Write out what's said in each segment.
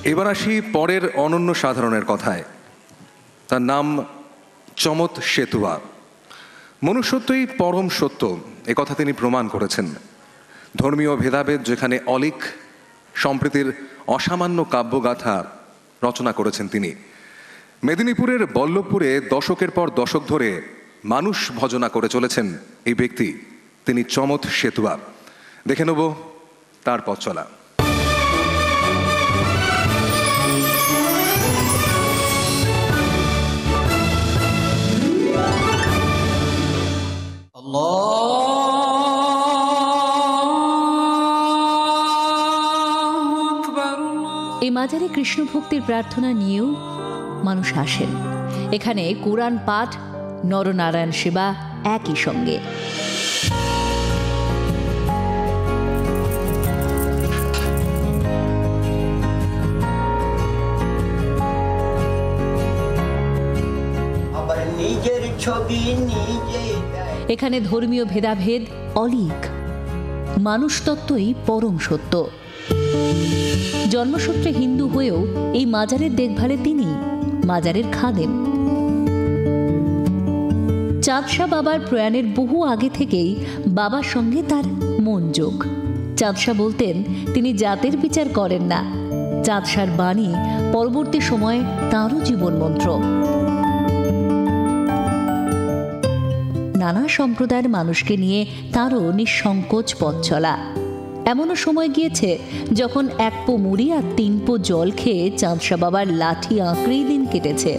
এবার আসি পরের অনন্য সাধারণের কথায়। তার নাম চমৎ সেতুয়া। মনুষ্যত্বই পরম সত্য, একথা তিনি প্রমাণ করেছেন। ধর্মীয় ভেদাভেদ যেখানে অলিক, সম্প্রীতির অসামান্য কাব্যগাথা রচনা করেছেন তিনি। মেদিনীপুরের বল্লভপুরে দশকের পর দশক ধরে মানুষ ভজনা করে চলেছেন এই ব্যক্তি, তিনি চমৎ সেতুয়া। দেখে নেব তার পথ চলা। এই মাজারে কৃষ্ণ ভক্তির প্রার্থনা নিয়েও মানুষ আসেন। এখানে কোরআন পাঠ, নরনারায়ণ সেবা একই সঙ্গে। এখানে ধর্মীয় ভেদাভেদ অলিক, মানুষতত্ত্বই পরম সত্য। জন্মসূত্রে হিন্দু হয়েও এই মাজারের দেখভালে তিনি মাজারের খাদেম। চাঁদ শাহ বাবার প্রয়াণের বহু আগে থেকেই বাবার সঙ্গে তার মন যোগ। চাঁদ শাহ বলতেন তিনি জাতের বিচার করেন না। চাঁদ শাহর বাণী পরবর্তী সময়ে তাঁরও জীবন মন্ত্র। নানা সম্প্রদায়ের মানুষকে নিয়ে তাঁরও নিঃসংকোচ পথ চলা। এমনও সময় গিয়েছে যখন এক পো মুড়ি আর 3 পো জল খেয়ে চাঁদ শাহ বাবার লাঠি আঁকড়েই দিন কেটেছে।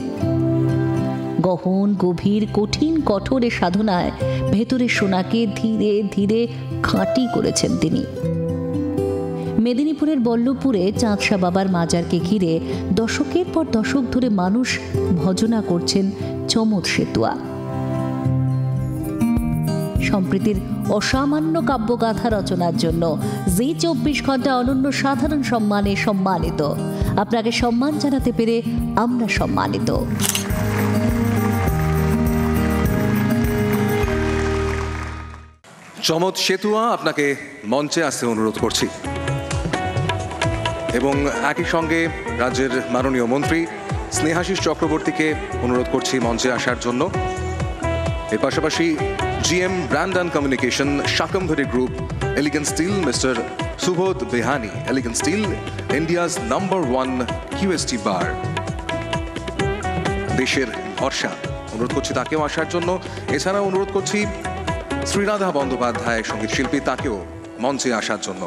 গহন, গভীর, কঠিন, কঠোর সাধনায় ভেতরে সোনাকে ধীরে ধীরে খাঁটি করেছেন তিনি। মেদিনীপুরের বল্লভপুরে চাঁদ শাহ বাবার মাজারকে ঘিরে দশকের পর দশক ধরে মানুষ ভজনা করছেন চমৎ সেতুয়া। সম্প্রীতির অসামান্য কাব্যগাথা রচনার জন্য জি 24 ঘন্টা অনন্য সাধারণ সম্মানে সম্মানিত। আপনাকে সম্মান জানাতে পেরে আমরা সম্মানিত। চমৎ সেতুয়া, আপনাকে মঞ্চে আসতে অনুরোধ করছি এবং একই সঙ্গে রাজ্যের মাননীয় মন্ত্রী স্নেহাশিস চক্রবর্তীকে অনুরোধ করছি মঞ্চে আসার জন্য। এর পাশাপাশি GM brand and communication, Shakambhari group, elegant steel, mister Subodh Behani, elegant steel, India's number 1 QST bar, দেশের ভরসা, অনুরোধ করছি তাকেও আসার জন্য। এছাড়াও অনুরোধ করছি শ্রীরাধা বন্দ্যোপাধ্যায়, সঙ্গীত শিল্পী, তাকেও মঞ্চে আসার জন্য।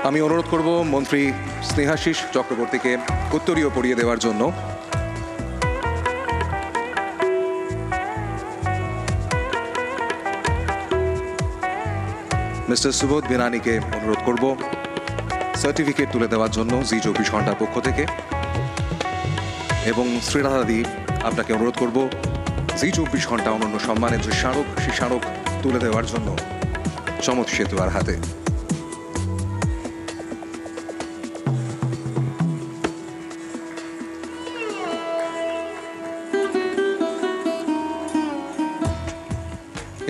আমি অনুরোধ করব মন্ত্রী স্নেহাশিস চক্রবর্তীকে উত্তরীয় পড়িয়ে দেওয়ার জন্য। মিস্টার সুবোধ বেনানিকে অনুরোধ করব সার্টিফিকেট তুলে দেওয়ার জন্য জি 24 ঘন্টার পক্ষ থেকে। এবং শ্রীরাধাদি, আপনাকে অনুরোধ করব জি 24 ঘন্টা অনন্য সম্মানের যে স্মারক, সেই স্মারক তুলে দেওয়ার জন্য চমৎ সেতুয়ার হাতে।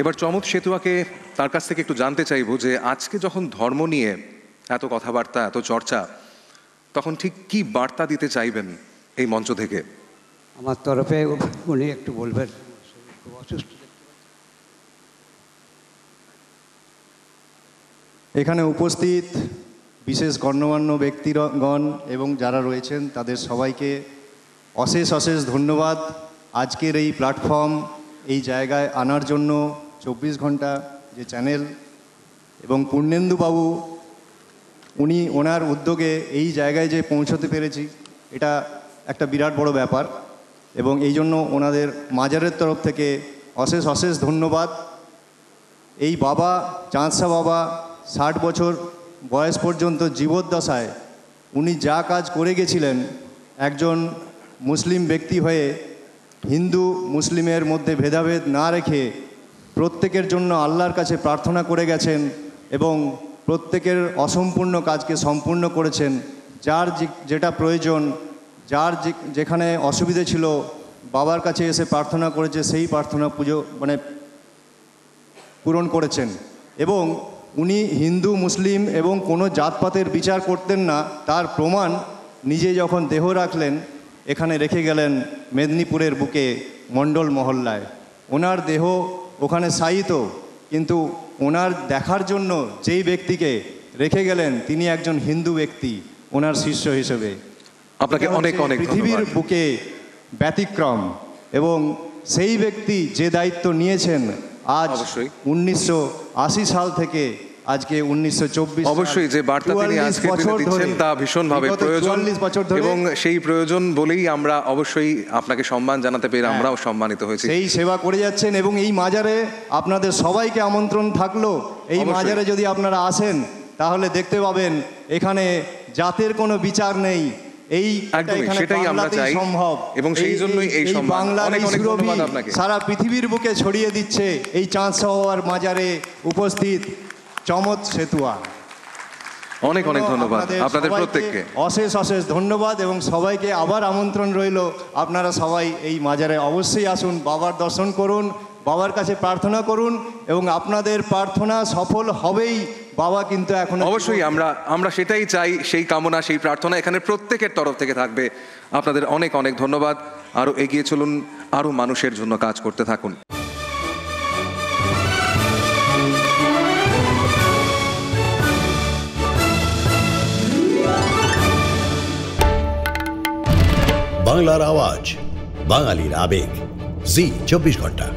এবার চমৎ সেতুয়াকে তার কাছ থেকে একটু জানতে চাইব যে আজকে যখন ধর্ম নিয়ে এত কথাবার্তা, এত চর্চা, তখন ঠিক কি বার্তা দিতে চাইবেন এই মঞ্চ থেকে? আমার তরফে উনি একটু বলবেন। এখানে উপস্থিত বিশেষ গণ্যমান্য ব্যক্তিগণ এবং যারা রয়েছেন তাদের সবাইকে অশেষ অশেষ ধন্যবাদ। আজকের এই প্ল্যাটফর্ম, এই জায়গায় আনার জন্য 24 ঘন্টা যে চ্যানেল এবং পূর্ণেন্দুবাবু, উনি ওনার উদ্যোগে এই জায়গায় যে পৌঁছতে পেরেছি, এটা একটা বিরাট বড় ব্যাপার এবং এই জন্য ওনাদের মাজারের তরফ থেকে অশেষ অশেষ ধন্যবাদ। এই বাবা চাঁদ শাহ বাবা 60 বছর বয়স পর্যন্ত জীবদ্দশায় উনি যা কাজ করে গেছিলেন, একজন মুসলিম ব্যক্তি হয়ে হিন্দু মুসলিমের মধ্যে ভেদাভেদ না রেখে প্রত্যেকের জন্য আল্লাহর কাছে প্রার্থনা করে গেছেন এবং প্রত্যেকের অসম্পূর্ণ কাজকে সম্পূর্ণ করেছেন। যার যেটা প্রয়োজন, যার যেখানে অসুবিধে ছিল, বাবার কাছে এসে প্রার্থনা করেছে, সেই প্রার্থনা পূরণ করেছেন। এবং উনি হিন্দু মুসলিম এবং কোনো জাতপাতের বিচার করতেন না, তার প্রমাণ নিজে যখন দেহ রাখলেন, এখানে রেখে গেলেন মেদিনীপুরের বুকে মণ্ডল মহল্লায়। ওনার দেহ ওখানে শায়িত, কিন্তু ওনার দেখার জন্য যেই ব্যক্তিকে রেখে গেলেন তিনি একজন হিন্দু ব্যক্তি, ওনার শিষ্য হিসেবে। আপনাকে অনেক অনেক পৃথিবীর ধন্যবাদ। বুকে ব্যতিক্রম, এবং সেই ব্যক্তি যে দায়িত্ব নিয়েছেন আজ অবশ্যই। 1980 সাল থেকে আজকে 1924 সাল, অবশ্যই যে বার্তা তিনি 44 আজকে বছর দিচ্ছেন ধরে, তা ভীষণভাবে বিগত প্রয়োজন 44 বছর ধরে এবং সেই প্রয়োজন বলেই আমরা অবশ্যই আপনাকে সম্মান জানাতে পেরে আমরাও সম্মানিত হয়েছি। সেই সেবা করে যাচ্ছেন। এবং এই মাজারে আপনাদের সবাইকে আমন্ত্রণ থাকলো, এই অবশ্যই। মাজারে যদি আপনারা আসেন তাহলে দেখতে পাবেন এখানে জাতের কোনো বিচার নেই। একদমই, এখানে সেটাই আমরা বাংলাতেই চাই সম্ভব, এবং সেই জন্যই এই সম্মান। বাংলার অনেক এই অনেক সুরভি ধন্যবাদ আপনাকে। সারা পৃথিবীর বুকে ছড়িয়ে দিচ্ছে এই চাঁদসওয়ার মাজারে উপস্থিত চমৎ সেতুয়া। অনেক অনেক ধন্যবাদ আপনাদের সবাইকে প্রত্যেককে। অশেষ অশেষ ধন্যবাদ, এবং সবাইকে আবার আমন্ত্রণ রইল, আপনারা সবাই এই মাজারে অবশ্যই আসুন, বাবার দর্শন করুন, বাবার কাছে প্রার্থনা করুন, এবং আপনাদের প্রার্থনা সফল হবেই। বাবা কিন্তু এখন অবশ্যই আমরা সেটাই চাই, সেই কামনা, সেই প্রার্থনা এখানে প্রত্যেকের তরফ থেকে থাকবে। আপনাদের অনেক অনেক ধন্যবাদ। আরো এগিয়ে চলুন, আরো মানুষের জন্য কাজ করতে থাকুন। বাংলার আওয়াজ, বাঙালির আবেগ, জি 24 ঘন্টা।